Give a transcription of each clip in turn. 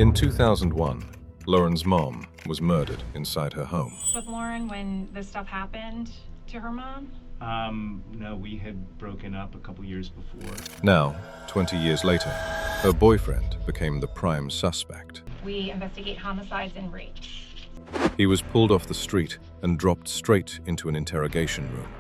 In 2001, Lauren's mom was murdered inside her home. With Lauren when this stuff happened to her mom? No, we had broken up a couple years before. Now, 20 years later, her boyfriend became the prime suspect. We investigate homicides and rapes. He was pulled off the street and dropped straight into an interrogation room.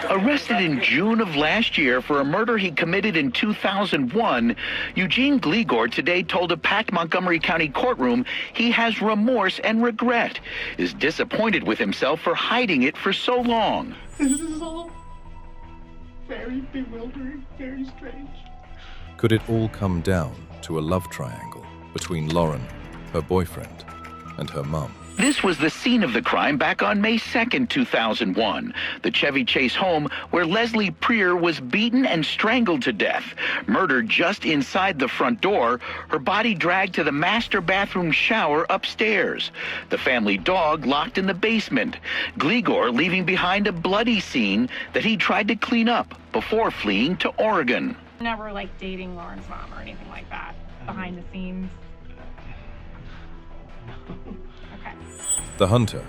Arrested in June of last year for a murder he committed in 2001, Eugene Gligor today told a packed Montgomery County courtroom he has remorse and regret, is disappointed with himself for hiding it for so long. This is all very bewildering, very strange. Could it all come down to a love triangle between Lauren, her boyfriend, and her mum? This was the scene of the crime back on May 2nd, 2001, the Chevy Chase home where Leslie Preer was beaten and strangled to death, murdered just inside the front door, her body dragged to the master bathroom shower upstairs, the family dog locked in the basement, Gligor leaving behind a bloody scene that he tried to clean up before fleeing to Oregon. Never like dating Lauren's mom or anything like that, behind the scenes. Okay. The hunter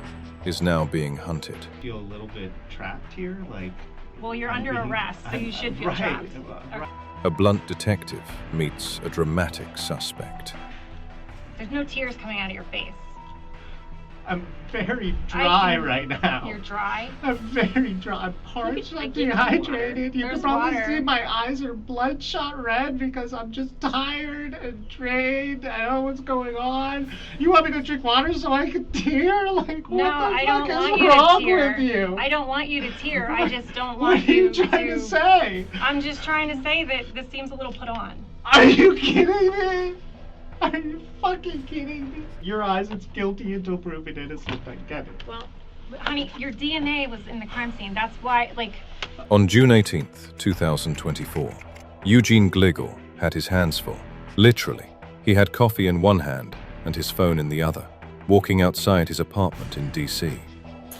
is now being hunted. I feel a little bit trapped here, like... Well, you're under arrest, so you should feel trapped. Okay. A blunt detective meets a dramatic suspect. There's no tears coming out of your face. I'm very dry right now. You're dry? I'm very dry. I'm parched, I'm dehydrated. You can probably see my eyes are bloodshot red because I'm just tired and drained. I don't know what's going on. You want me to drink water so I can tear? Like, what the fuck is wrong with you? I don't want you to tear. I just don't What want are you trying to say? I'm just trying to say that this seems a little put on. Are you kidding me? Are you fucking kidding me? Your eyes, it's guilty until proven innocent. I get it. Well, honey, your DNA was in the crime scene. That's why, like... On June 18th, 2024, Eugene Gligor had his hands full. Literally, he had coffee in one hand and his phone in the other, walking outside his apartment in DC.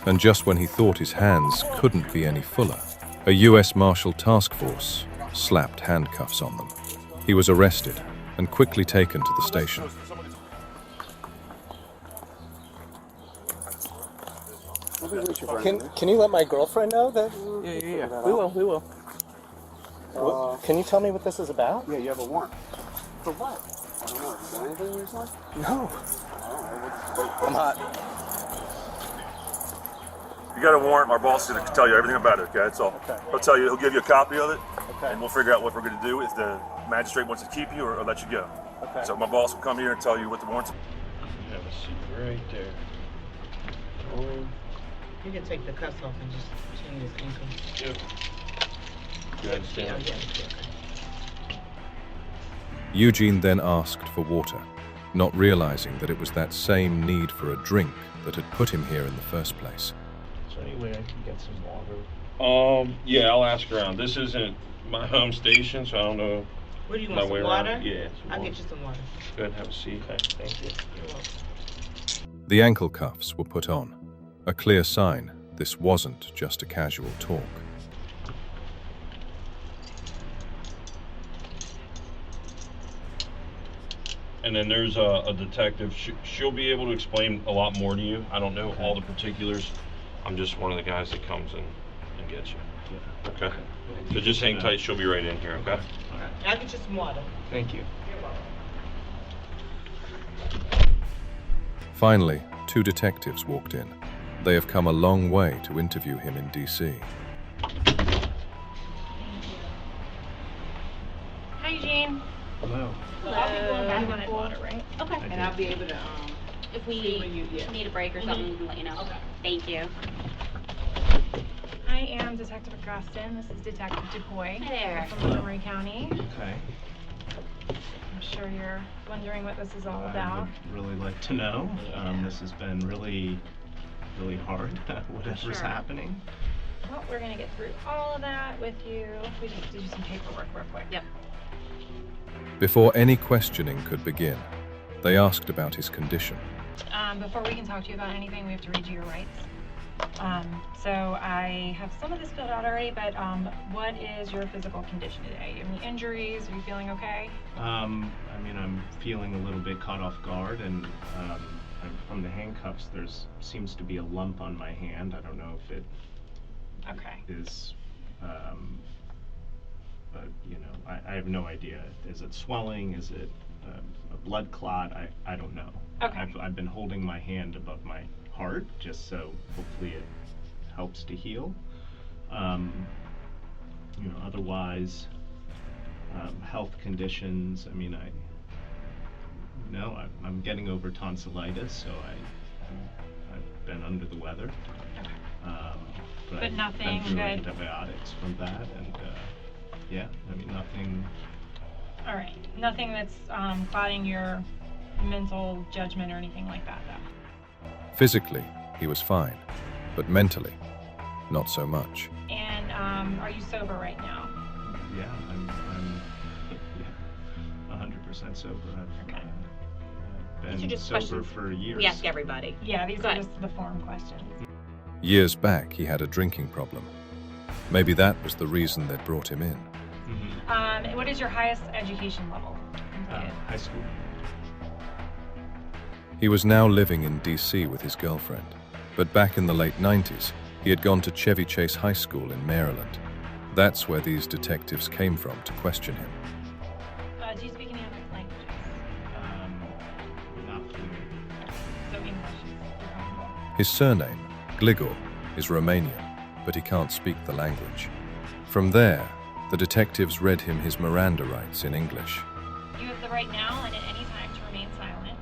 And just when he thought his hands couldn't be any fuller, a US Marshal task force slapped handcuffs on them. He was arrested and quickly taken to the station. Can you let my girlfriend know that? Yeah. We will. Can you tell me what this is about? Yeah, you have a warrant. For what? I don't know. Is there anything recently? No. I'm hot. You got a warrant, my boss is going to tell you everything about it, okay? That's all. Okay. He'll give you a copy of it, Okay. and we'll figure out what we're going to do if the magistrate wants to keep you or let you go. Okay. So my boss will come here and tell you what the warrant's. You have a seat right there. You can take the cuffs off and just change his ankle. Yep. You understand? Yeah. Eugene then asked for water, not realizing that it was that same need for a drink that had put him here in the first place. Is there any way I can get some water? Yeah, I'll ask around. This isn't my home station, so I don't know. What do you want, my some way water? around. Yeah, some I'll water. get you some water. Go ahead and have a seat. Okay, thank you. You're welcome. The ankle cuffs were put on, a clear sign this wasn't just a casual talk. And then there's a detective. She'll be able to explain a lot more to you. I don't know all the particulars. I'm just one of the guys that comes in and gets you. Okay? So just hang tight. She'll be right in here, okay? I'll get you some water. Thank you. Finally, two detectives walked in. They have come a long way to interview him in DC. Hi, Eugene. Hello. I'll be going back on it water, right? Okay. And I'll be able to, If see we when you, need a break or something, we can let you know. Okay. Thank you. I am Detective Augustin. This is Detective DuPoy. Hi there. From Montgomery County. Okay. I'm sure you're wondering what this is all I about. would really like to know. This has been really hard, whatever's Sure. happening. Well, we're gonna get through all of that with you. We just have to do some paperwork real quick. Yep. Before any questioning could begin, they asked about his condition. Before we can talk to you about anything, we have to read you your rights. So I have some of this filled out already, but what is your physical condition today? You have any injuries? Are you feeling okay? I mean, I'm feeling a little bit caught off guard, and from the handcuffs, seems to be a lump on my hand. I don't know if it is, but you know, I have no idea. Is it swelling? Is it a blood clot? I don't know. Okay. I've been holding my hand above my heart just so hopefully it helps to heal. You know, otherwise, health conditions. I mean, I'm getting over tonsillitis, so I've been under the weather. But nothing I've been through good. antibiotics from that, and yeah, I mean, nothing. All right. Nothing that's clouding your mental judgment or anything like that, though. Physically, he was fine, but mentally, not so much. And are you sober right now? Yeah, I'm 100% sober. I've been sober for years. We ask everybody. Yeah, these are just the form questions. Years back, he had a drinking problem. Maybe that was the reason they'd brought him in. What is your highest education level? High school. He was now living in DC with his girlfriend, but back in the late 90s, he had gone to Chevy Chase High School in Maryland. That's where these detectives came from to question him. Do you speak any other languages? Not fluent. So English is comfortable. His surname, Gligor, is Romanian, but he can't speak the language. From there, the detectives read him his Miranda rights in English. You have the right now and at any time to remain silent.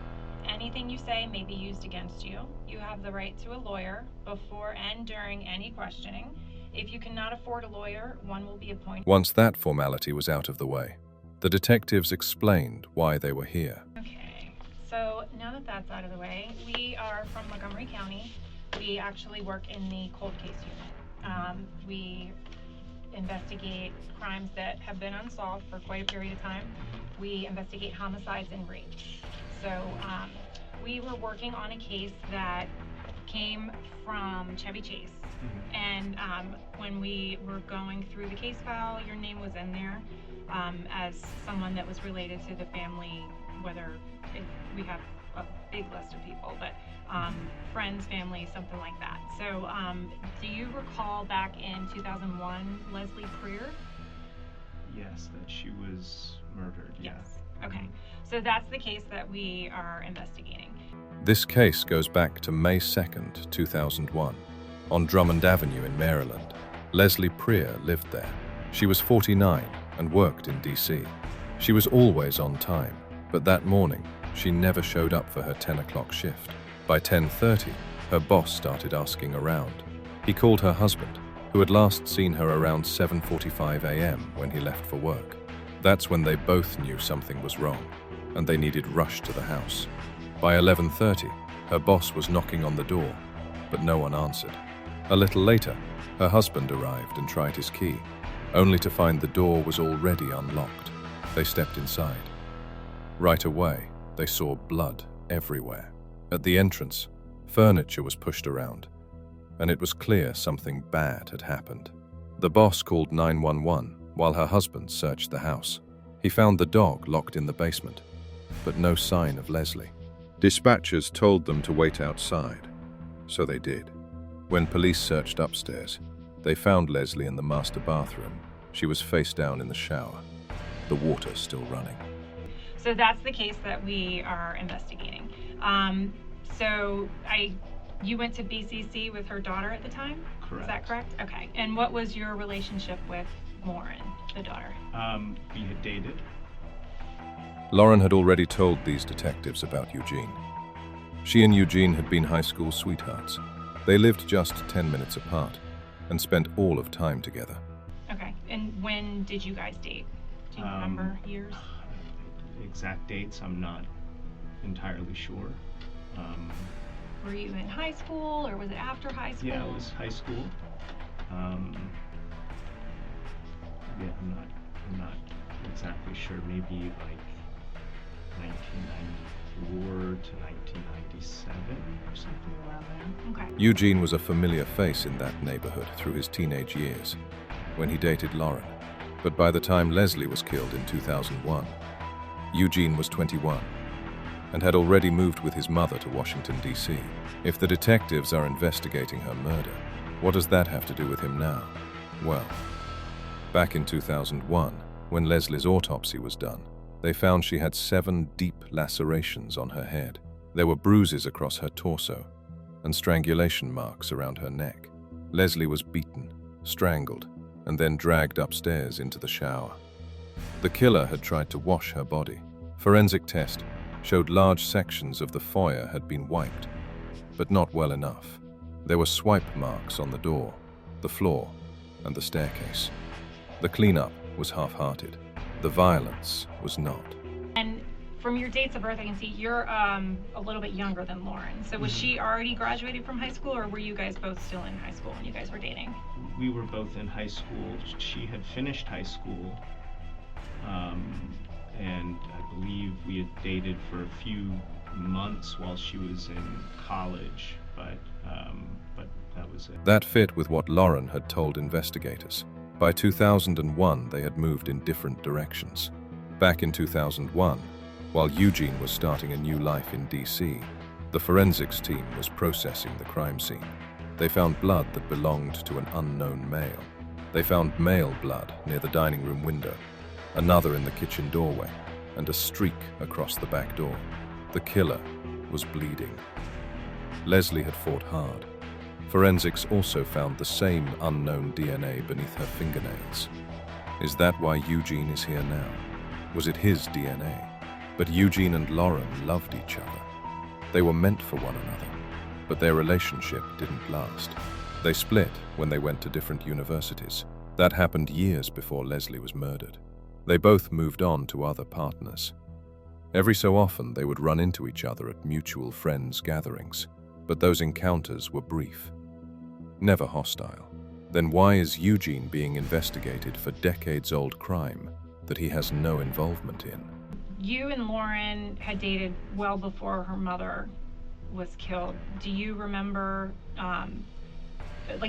Anything you say may be used against you. You have the right to a lawyer before and during any questioning. If you cannot afford a lawyer, one will be appointed. Once that formality was out of the way, the detectives explained why they were here. Okay, so now that that's out of the way, we are from Montgomery County. We actually work in the cold case unit. We investigate crimes that have been unsolved for quite a period of time. We investigate homicides and rapes. So we were working on a case that came from Chevy Chase. And when we were going through the case file, your name was in there as someone that was related to the family, we have a big list of people, but friends, family, something like that. So do you recall back in 2001, Leslie Preer? Yes, that she was murdered, Yes. Okay, so that's the case that we are investigating. This case goes back to May 2nd, 2001. On Drummond Avenue in Maryland, Leslie Preer lived there. She was 49 and worked in DC. She was always on time, but that morning, she never showed up for her 10 o'clock shift. By 10:30, her boss started asking around. He called her husband, who had last seen her around 7:45 a.m. when he left for work. That's when they both knew something was wrong, and they needed rushed to the house. By 11:30, her boss was knocking on the door, but no one answered. A little later, her husband arrived and tried his key, only to find the door was already unlocked. They stepped inside. Right away, they saw blood everywhere. At the entrance, furniture was pushed around, and it was clear something bad had happened. The boss called 911 while her husband searched the house. He found the dog locked in the basement, but no sign of Leslie. Dispatchers told them to wait outside, so they did. When police searched upstairs, they found Leslie in the master bathroom. She was face down in the shower, the water still running. So that's the case that we are investigating. You went to BCC with her daughter at the time? Correct. Is that correct? Okay. And what was your relationship with Lauren, the daughter? We had dated. Lauren had already told these detectives about Eugene. She and Eugene had been high school sweethearts. They lived just 10 minutes apart and spent all of time together. Okay. And when did you guys date? Do you remember years? Exact dates, I'm not entirely sure. Were you in high school or was it after high school? Yeah, it was high school. Yeah, I'm not exactly sure. Maybe like 1994 to 1997. or something around there. Okay. Eugene was a familiar face in that neighborhood through his teenage years, when he dated Lauren. But by the time Leslie was killed in 2001, Eugene was 21 and had already moved with his mother to Washington, D.C. If the detectives are investigating her murder, what does that have to do with him now? Well, back in 2001, when Leslie's autopsy was done, they found she had 7 deep lacerations on her head. There were bruises across her torso and strangulation marks around her neck. Leslie was beaten, strangled, and then dragged upstairs into the shower. The killer had tried to wash her body. Forensic test showed large sections of the foyer had been wiped, but not well enough. There were swipe marks on the door, the floor, and the staircase. The cleanup was half-hearted. The violence was not. And from your dates of birth, I can see you're a little bit younger than Lauren. So was she already graduated from high school, or were you guys both still in high school when you guys were dating? We were both in high school. She had finished high school, and I believe we had dated for a few months while she was in college, but that was it. That fit with what Lauren had told investigators. By 2001, they had moved in different directions. Back in 2001, while Eugene was starting a new life in D.C., the forensics team was processing the crime scene. They found blood that belonged to an unknown male. They found male blood near the dining room window, another in the kitchen doorway, and a streak across the back door. The killer was bleeding. Leslie had fought hard. Forensics also found the same unknown DNA beneath her fingernails. Is that why Eugene is here now? Was it his DNA? But Eugene and Lauren loved each other. They were meant for one another, but their relationship didn't last. They split when they went to different universities. That happened years before Leslie was murdered. They both moved on to other partners. Every so often, they would run into each other at mutual friends' gatherings, but those encounters were brief, never hostile. Then why is Eugene being investigated for decades-old crime that he has no involvement in? You and Lauren had dated well before her mother was killed. Do you remember,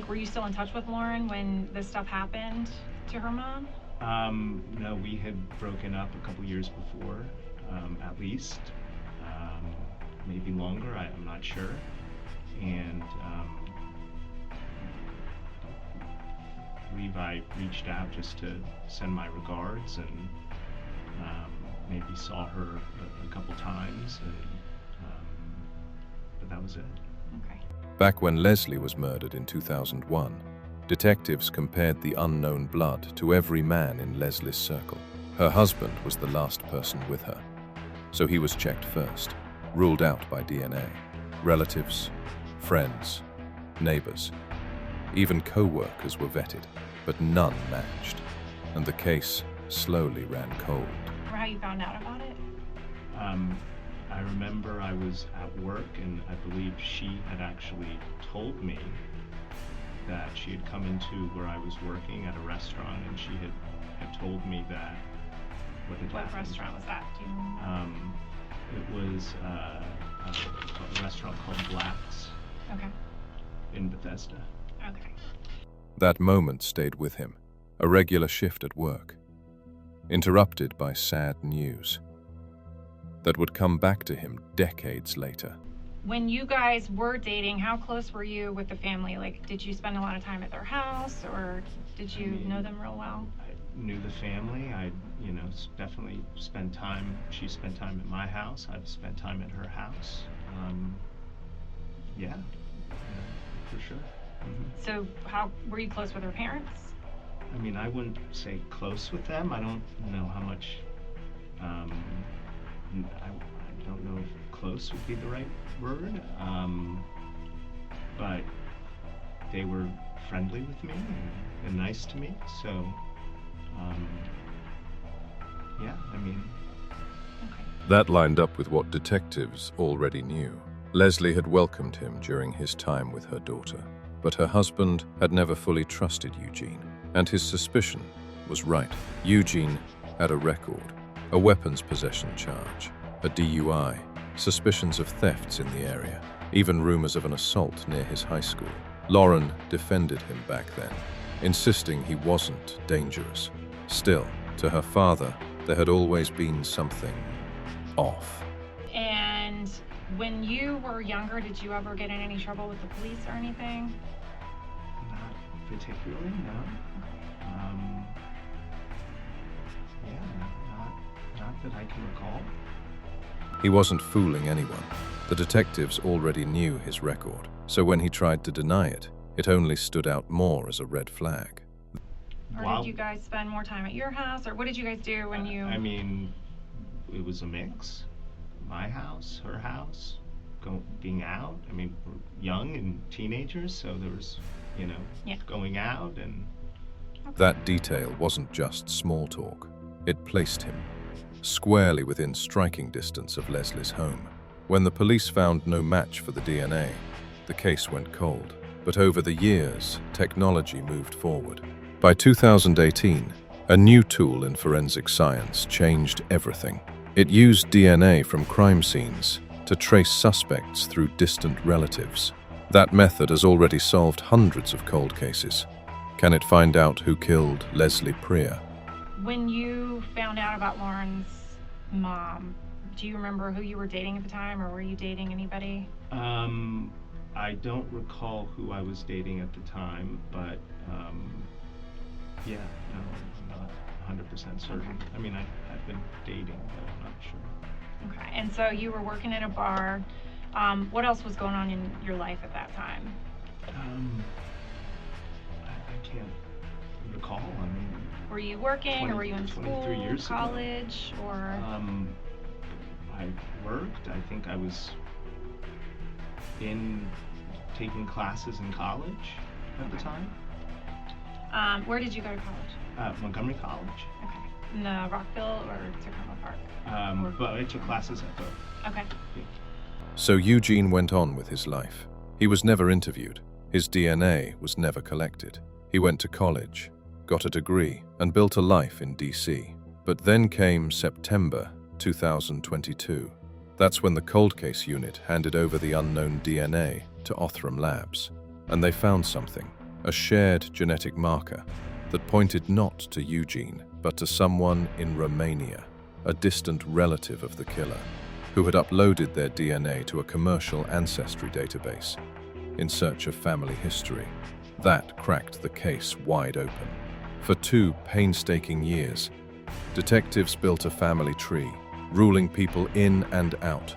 were you still in touch with Lauren when this stuff happened to her mom? No, we had broken up a couple years before, at least. Maybe longer, I'm not sure. And I believe I reached out just to send my regards, and maybe saw her a couple times, and but that was it. Okay. Back when Leslie was murdered in 2001, detectives compared the unknown blood to every man in Leslie's circle. Her husband was the last person with her, so he was checked first, ruled out by DNA. Relatives, friends, neighbors, even co-workers were vetted, but none matched, and the case slowly ran cold. Remember how you found out about it? I remember I was at work, and I believe she had actually told me that she had come into where I was working at a restaurant, and she had told me that What restaurant was that? Do you remember? It was a restaurant called Black's. Okay. In Bethesda. Okay. That moment stayed with him, a regular shift at work, interrupted by sad news that would come back to him decades later. When you guys were dating, how close were you with the family? Like, did you spend a lot of time at their house, or did you know them real well? I knew the family. I, definitely spent time. She spent time at my house. I've spent time at her house. Yeah, for sure. Mm-hmm. So how were you close with her parents? I mean, I wouldn't say close with them. I don't know how much, I don't know if close would be the right word, but they were friendly with me and nice to me, so, yeah, I mean. Okay. That lined up with what detectives already knew. Leslie had welcomed him during his time with her daughter, but her husband had never fully trusted Eugene, and his suspicion was right. Eugene had a record, a weapons possession charge, a DUI, suspicions of thefts in the area. even rumors of an assault near his high school. Lauren defended him back then, insisting he wasn't dangerous. Still, to her father, there had always been something off. And when you were younger, did you ever get in any trouble with the police or anything? Not particularly, no. Not that I can recall. He wasn't fooling anyone. The detectives already knew his record, so when he tried to deny it, it only stood out more as a red flag. Or did you guys spend more time at your house, or what did you guys do when you... I mean, it was a mix. My house, her house, being out. I mean, we're young and teenagers, so there was, going out and... Okay. That detail wasn't just small talk. It placed him squarely within striking distance of Leslie's home. When the police found no match for the DNA, the case went cold. But over the years, technology moved forward. By 2018, a new tool in forensic science changed everything. It used DNA from crime scenes to trace suspects through distant relatives. That method has already solved hundreds of cold cases. Can it find out who killed Leslie Prier? When you found out about Lauren's mom, do you remember who you were dating at the time, or were you dating anybody? I don't recall who I was dating at the time, but I'm not 100% certain. Okay. I mean, I've been dating, but I'm not sure. Okay, and so you were working at a bar. What else was going on in your life at that time? I can't recall. I mean, were you working, or were you in school, 23 years college, ago. or? I worked. I think I was taking classes in college at the time. Where did you go to college? Montgomery College. Okay. In the Rockville or Tacoma Park? But I took classes at both. Okay. Yeah. So Eugene went on with his life. He was never interviewed. His DNA was never collected. He went to college, got a degree, and built a life in DC. But then came September 2022. That's when the cold case unit handed over the unknown DNA to Othram Labs. And they found something, a shared genetic marker that pointed not to Eugene, but to someone in Romania, a distant relative of the killer, who had uploaded their DNA to a commercial ancestry database in search of family history. That cracked the case wide open. For 2 painstaking years, detectives built a family tree, ruling people in and out,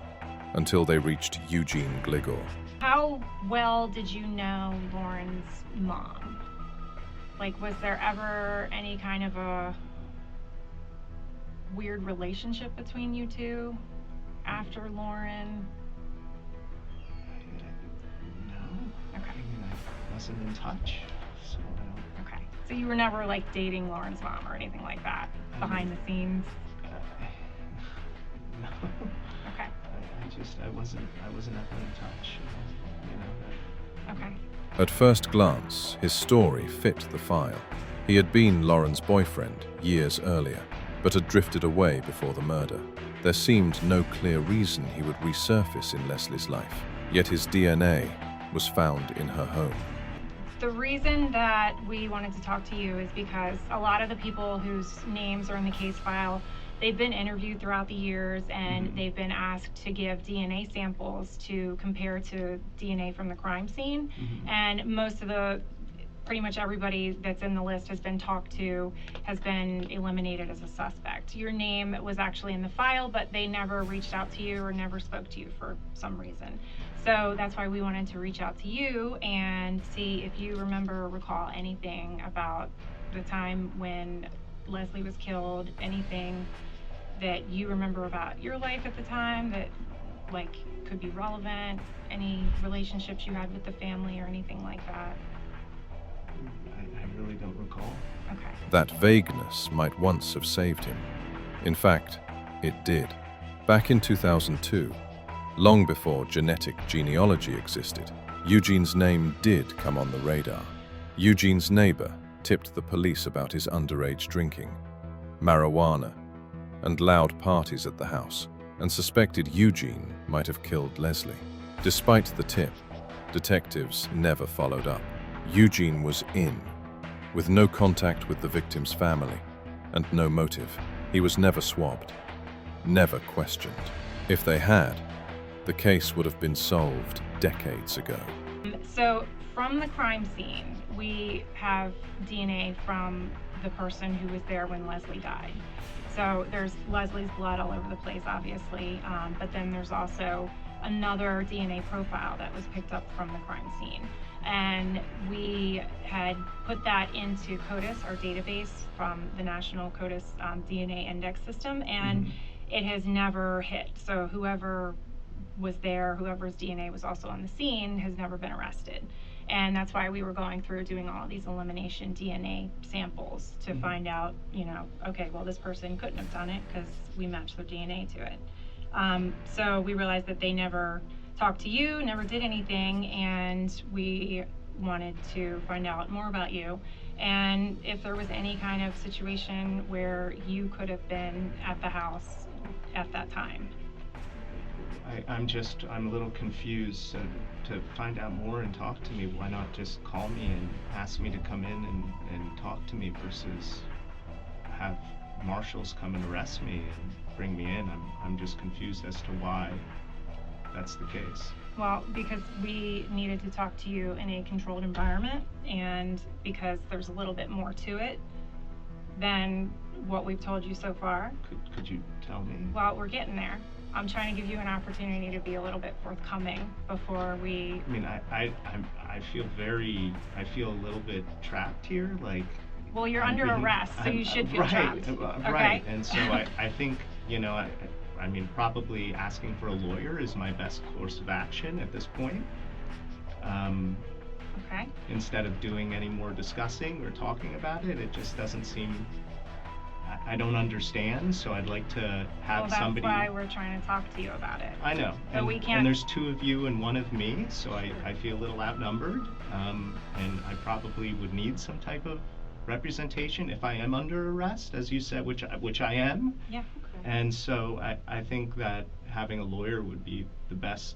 until they reached Eugene Gligor. How well did you know Lauren's mom? Like, was there ever any kind of a weird relationship between you two after Lauren? No. Okay. I mean, I wasn't in touch, so I don't... Okay. So you were never, like, dating Lauren's mom or anything like that, behind the scenes? No. Okay. I wasn't ever in touch, Okay. At first glance, his story fit the file. He had been Lauren's boyfriend years earlier, but had drifted away before the murder. There seemed no clear reason he would resurface in Leslie's life, yet his DNA was found in her home. The reason that we wanted to talk to you is because a lot of the people whose names are in the case file, they've been interviewed throughout the years, and they've been asked to give DNA samples to compare to DNA from the crime scene. And pretty much everybody that's in the list has been talked to, has been eliminated as a suspect. Your name was actually in the file, but they never reached out to you or never spoke to you for some reason. So that's why we wanted to reach out to you and see if you remember or recall anything about the time when Leslie was killed, anything that you remember about your life at the time that, like, could be relevant, any relationships you had with the family or anything like that. I really don't recall. Okay. That vagueness might once have saved him. In fact, it did. Back in 2002, long before genetic genealogy existed, Eugene's name did come on the radar. Eugene's neighbor tipped the police about his underage drinking, marijuana, and loud parties at the house, and suspected Eugene might have killed Leslie. Despite the tip, detectives never followed up. Eugene was in, with no contact with the victim's family and no motive. He was never swabbed, never questioned. If they had, the case would have been solved decades ago. So from the crime scene, we have DNA from the person who was there when Leslie died. So there's Leslie's blood all over the place, obviously, but then there's also another DNA profile that was picked up from the crime scene. And we had put that into CODIS, our database from the National CODIS DNA Index System, and it has never hit. So whoever was there, whoever's DNA was also on the scene, has never been arrested. And that's why we were going through doing all of these elimination DNA samples to find out, you know, okay, well, this person couldn't have done it because we matched their DNA to it. So we realized that they never talked to you, never did anything, and we wanted to find out more about you and if there was any kind of situation where you could have been at the house at that time. I'm a little confused. To find out more and talk to me, why not just call me and ask me to come in and talk to me versus have marshals come and arrest me and bring me in? I'm just confused as to why that's the case. Well, because we needed to talk to you in a controlled environment, and because there's a little bit more to it than what we've told you so far. Could you tell me? Well, we're getting there. I'm trying to give you an opportunity to be a little bit forthcoming before we... I mean, I feel a little bit trapped here, like... Well, you're under arrest, so you should feel trapped. Right, and so I think, you know, I mean, probably asking for a lawyer is my best course of action at this point. Okay. Instead of doing any more discussing or talking about it, it just doesn't seem... I don't understand, so I'd like to have somebody... Well, that's why we're trying to talk to you about it. I know. But we can't... And there's two of you and one of me, so I feel a little outnumbered, and I probably would need some type of representation if I am under arrest, as you said, which I am. Yeah. Okay. And so I think that having a lawyer would be the best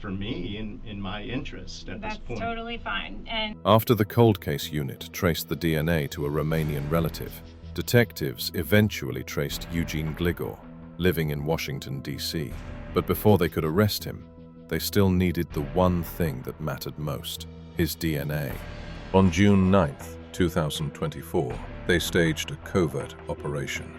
for me in my interest at this point. That's totally fine. And after the cold case unit traced the DNA to a Romanian relative, detectives eventually traced Eugene Gligor, living in Washington, D.C. But before they could arrest him, they still needed the one thing that mattered most, his DNA. On June 9th, 2024, they staged a covert operation.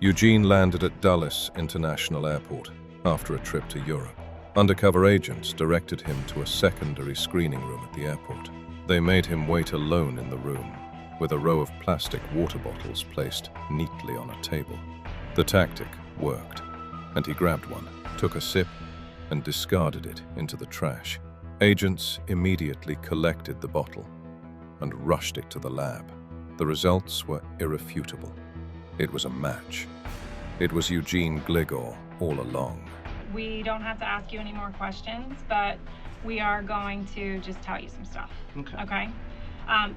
Eugene landed at Dulles International Airport after a trip to Europe. Undercover agents directed him to a secondary screening room at the airport. They made him wait alone in the room, with a row of plastic water bottles placed neatly on a table. The tactic worked, and he grabbed one, took a sip, and discarded it into the trash. Agents immediately collected the bottle and rushed it to the lab. The results were irrefutable. It was a match. It was Eugene Gligor all along. we don't have to ask you any more questions, but we are going to just tell you some stuff. Okay?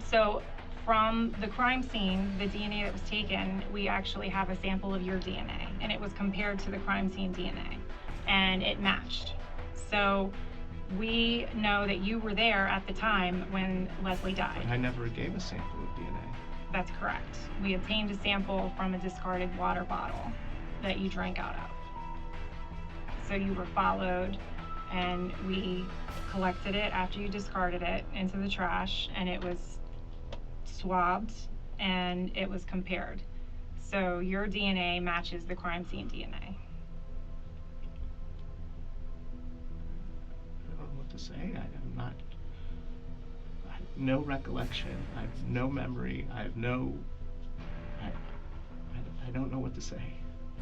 So from the crime scene, the DNA that was taken, we actually have a sample of your DNA, and it was compared to the crime scene DNA, and it matched. So we know that you were there at the time when Leslie died. But I never gave a sample of DNA. That's correct. We obtained a sample from a discarded water bottle that you drank out of. So you were followed, and we collected it after you discarded it into the trash, and it was swabbed and it was compared. So your DNA matches the crime scene DNA. I don't know what to say. I'm not. I have no recollection. I have no memory. I have no. I don't know what to say.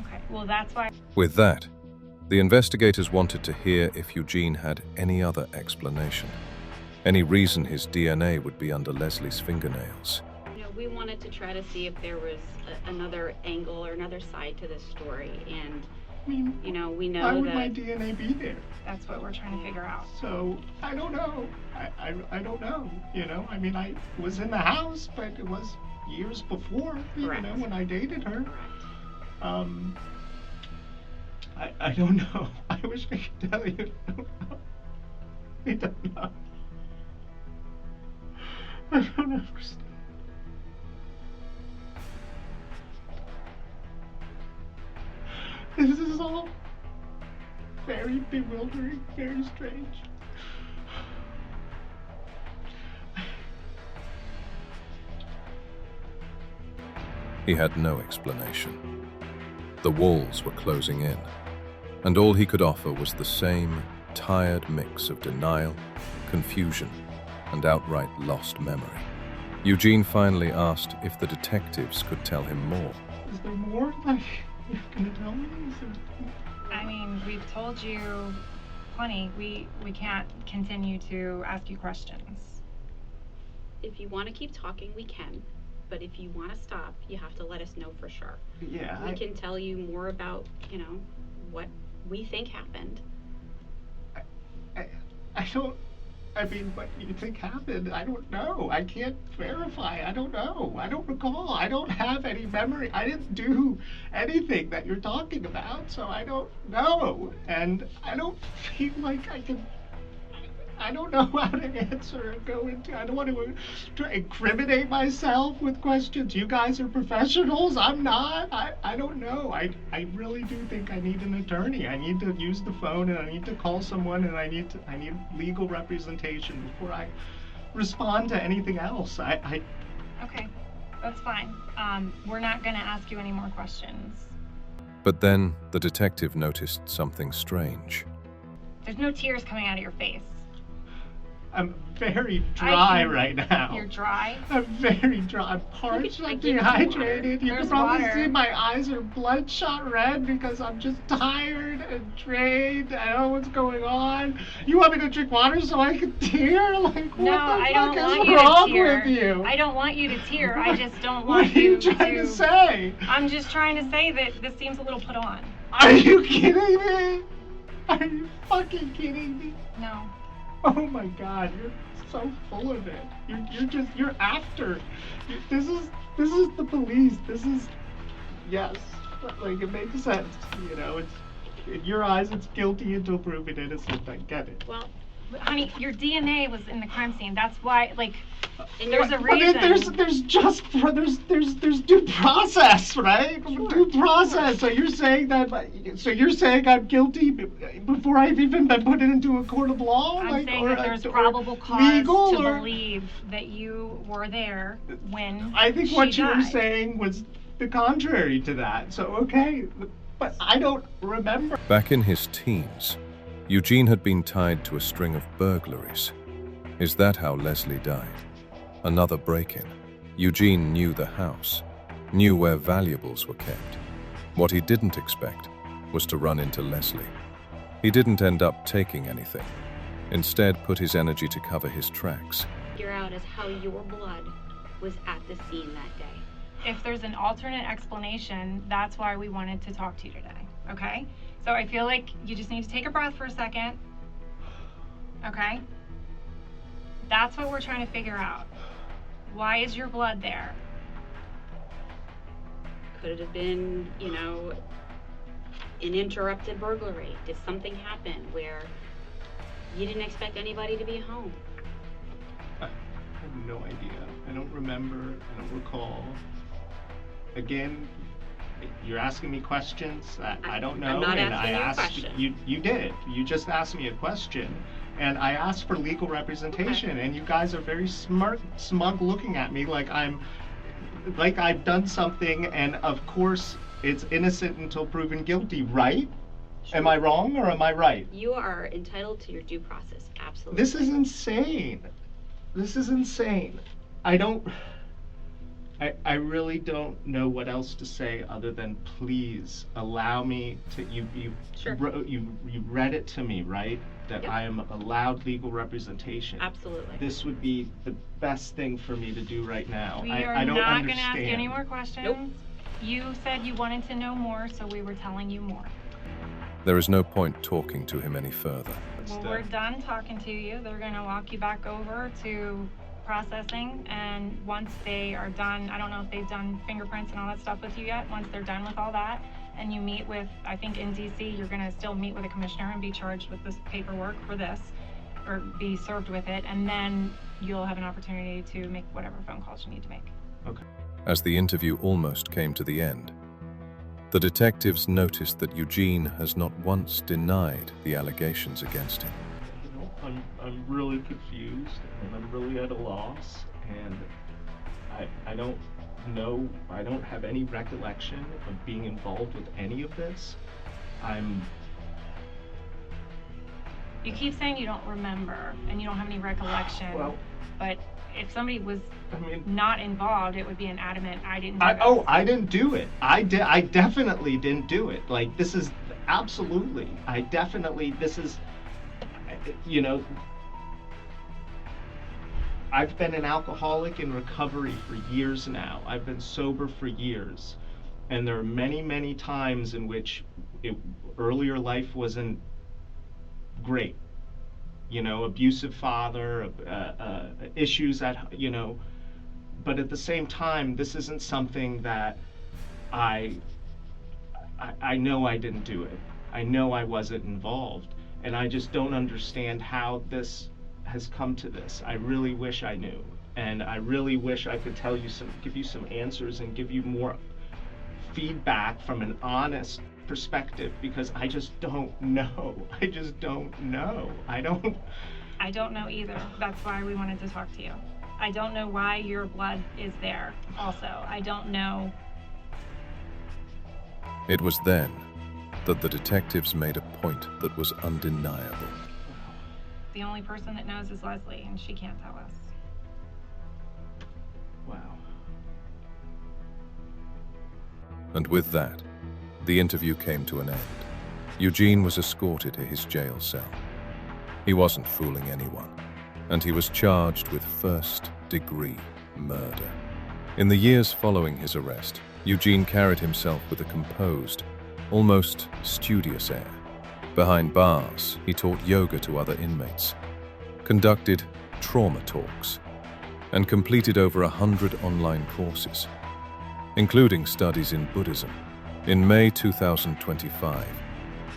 Okay. Well, that's why. With that, the investigators wanted to hear if Eugene had any other explanation, any reason his DNA would be under Leslie's fingernails. You know, we wanted to try to see if there was another angle or another side to this story, and I mean, you know, we know why that. would my DNA be there? That's what we're trying to figure out. So I don't know. I don't know. You know, I mean, I was in the house, but it was years before. Correct. You know, when I dated her. Correct. I don't know. I wish I could tell you. I don't know. I don't know. I don't understand. This is all very bewildering, very strange. He had no explanation. The walls were closing in, and all he could offer was the same tired mix of denial, confusion, and outright lost memory. Eugene finally asked if the detectives could tell him more. Is there more? Like, you're gonna tell me? I mean, we've told you plenty. We can't continue to ask you questions. If you want to keep talking, we can. But if you want to stop, you have to let us know for sure. Yeah. We can tell you more about, what we think happened. I don't. I mean, what you think happened? I don't know. I can't verify. I don't know. I don't recall. I don't have any memory. I didn't do anything that you're talking about, so I don't know. And I don't feel like I can. I don't know how to answer and go into. I don't want to incriminate myself with questions. You guys are professionals. I'm not. I don't know. I really do think I need an attorney. I need to use the phone and I need to call someone and I need legal representation before I respond to anything else. Okay, that's fine. We're not going to ask you any more questions. But then the detective noticed something strange. There's no tears coming out of your face. I'm very dry right now. You're dry? I'm very dry. I'm parched. I'm dehydrated. You can probably see my eyes are bloodshot red because I'm just tired and drained. I don't know what's going on. You want me to drink water so I can tear? Like, what the fuck is wrong with you? I don't want you to tear. I just don't What want are you you to. trying to say? I'm just trying to say that this seems a little put on. Are you kidding me? Are you fucking kidding me? No. Oh my God, you're so full of it. You're after. This is the police. This is, yes, like it makes sense. It's in your eyes, it's guilty until proven innocent. I get it. Well, honey, your DNA was in the crime scene. That's why, there's a reason. There's due process, right? Sure, due process. So you're saying I'm guilty before I've even been put into a court of law? I'm saying that there's probable cause to believe that you were there when I think she what you were died. saying was the contrary to that. So okay, but I don't remember. Back in his teens, Eugene had been tied to a string of burglaries. Is that how Leslie died? Another break-in. Eugene knew the house, knew where valuables were kept. What he didn't expect was to run into Leslie. He didn't end up taking anything. Instead, put his energy to cover his tracks. Figure out as how your blood was at the scene that day. If there's an alternate explanation, that's why we wanted to talk to you today, okay? So I feel like you just need to take a breath for a second, okay? That's what we're trying to figure out. Why is your blood there? Could it have been, an interrupted burglary? Did something happen where you didn't expect anybody to be home? I have no idea. I don't remember. I don't recall. Again, you're asking me questions that I don't know. I'm not and asking I you a asked question. you did. You just asked me a question. And I asked for legal representation, and you guys are very smug looking at me like I've done something, and of course it's innocent until proven guilty, right? Sure. Am I wrong or am I right? You are entitled to your due process, absolutely. This is insane. This is insane. I really don't know what else to say other than please allow me to. Sure. You read it to me, right? That Yep. I am allowed legal representation. Absolutely. This would be the best thing for me to do right now. We I are don't not going to understand. ask any more questions. Nope. You said you wanted to know more, so we were telling you more. There is no point talking to him any further. Well, we're done talking to you. They're going to walk you back over to processing, and once they are done, I don't know if they've done fingerprints and all that stuff with you yet. Once they're done with all that, and you meet with, I think in DC, you're going to still meet with a commissioner and be charged with this paperwork for this. or be served with it, and then you'll have an opportunity to make whatever phone calls you need to make. Okay. As the interview almost came to the end, the detectives noticed that Eugene has not once denied the allegations against him. You know, I'm really confused, and I'm really at a loss, and I don't know, I don't have any recollection of being involved with any of this. You keep saying you don't remember and you don't have any recollection, Well, but if somebody was not involved, it would be an adamant, I didn't do I didn't do it. I definitely didn't do it. Like, this is absolutely, this is, you know, I've been an alcoholic in recovery for years now. I've been sober for years. And there are many, many times in which earlier life wasn't great. You know, abusive father, issues that, you know, but at the same time, this isn't something that I know I didn't do it. I know I wasn't involved. And I just don't understand how this has come to this. I really wish I knew. And I really wish I could give you some answers and give you more feedback from an honest perspective, because I just don't know. I just don't know. I don't know either. That's why we wanted to talk to you. I don't know why your blood is there also. I don't know. It was then that the detectives made a point that was undeniable. The only person that knows is Leslie, and she can't tell us. Wow. And with that, the interview came to an end. Eugene was escorted to his jail cell. He wasn't fooling anyone, and he was charged with first-degree murder. In the years following his arrest, Eugene carried himself with a composed, almost studious air. Behind bars, he taught yoga to other inmates, conducted trauma talks, and completed over 100 online courses, including studies in Buddhism. In May 2025,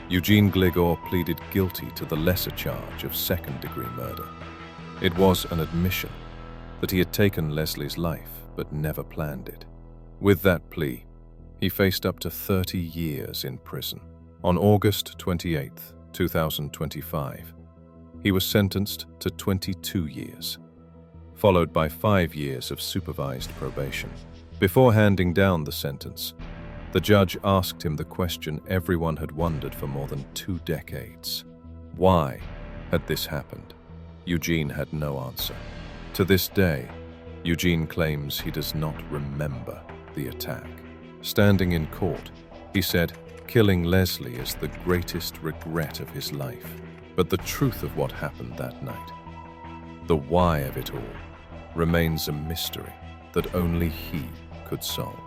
Eugene Gligor pleaded guilty to the lesser charge of second-degree murder. It was an admission that he had taken Leslie's life but never planned it. With that plea, he faced up to 30 years in prison. On August 28, 2025, he was sentenced to 22 years, followed by 5 years of supervised probation. Before handing down the sentence, the judge asked him the question everyone had wondered for more than 2 decades. Why had this happened? Eugene had no answer. To this day, Eugene claims he does not remember the attack. Standing in court, he said, killing Leslie is the greatest regret of his life. But the truth of what happened that night, the why of it all, remains a mystery that only he could solve.